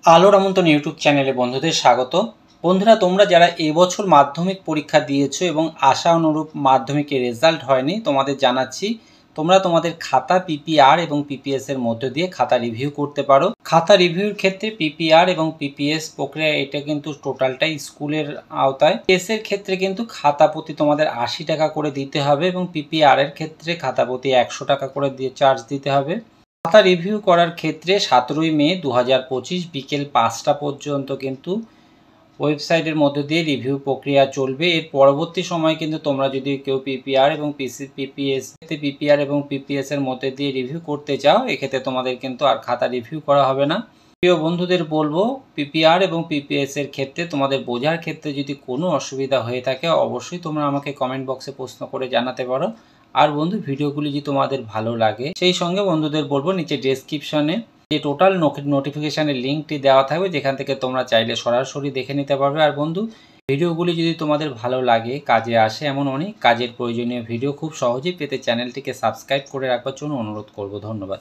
আলোর আমন্ত্রণ ইউটিউব চ্যানেলে বন্ধুদের স্বাগত। বন্ধুরা, তোমরা যারা এবছর মাধ্যমিক পরীক্ষা দিয়েছো এবং আশা অনুরূপ মাধ্যমিকের রেজাল্ট হয়নি, তোমাদের জানাচ্ছি তোমরা তোমাদের খাতা পিপিআর এবং পিপিএস এর মধ্য দিয়ে খাতা রিভিউ করতে পারো। খাতা রিভিউর ক্ষেত্রে পিপিআর এবং পিপিএস প্রক্রিয়া এটা কিন্তু টোটালটাই স্কুলের আওতায়। পিএস এর ক্ষেত্রে কিন্তু খাতা প্রতি তোমাদের 80 টাকা করে দিতে হবে এবং পিপিআর এর ক্ষেত্রে খাতা প্রতি 100 টাকা করে দিয়ে চার্জ দিতে হবে। খাতা রিভিউ করার ক্ষেত্রে 17ই মে 2025 বিকেল 5টা পর্যন্ত কিন্তু ওয়েবসাইটের মধ্য দিয়ে রিভিউ প্রক্রিয়া চলবে। এর পরবর্তী সময় কিন্তু তোমরা যদি কেউ পিপিআর এবং পিপিআর এবং পিপিএস এর মধ্যে দিয়ে রিভিউ করতে চাও, এক্ষেত্রে তোমাদের কিন্তু আর খাতা রিভিউ করা হবে না। প্রিয় বন্ধুদের বলবো, পিপিআর এবং পিপিএস এর ক্ষেত্রে তোমাদের বোঝার ক্ষেত্রে যদি কোনো অসুবিধা হয়ে থাকে অবশ্যই তোমরা আমাকে কমেন্ট বক্সে প্রশ্ন করে জানাতে পারো। আর বন্ধু, ভিডিওগুলি যদি তোমাদের ভালো লাগে সেই সঙ্গে বন্ধুদের বলবো নিচে ডেসক্রিপশনে যে টোটাল নোটিফিকেশানের লিঙ্কটি দেওয়া থাকবে, যেখান থেকে তোমরা চাইলে সরাসরি দেখে নিতে পারবে। আর বন্ধু, ভিডিওগুলি যদি তোমাদের ভালো লাগে, কাজে আসে এমন অনেক কাজের প্রয়োজনীয় ভিডিও খুব সহজেই পেতে চ্যানেলটিকে সাবস্ক্রাইব করে রাখবার জন্য অনুরোধ করব। ধন্যবাদ।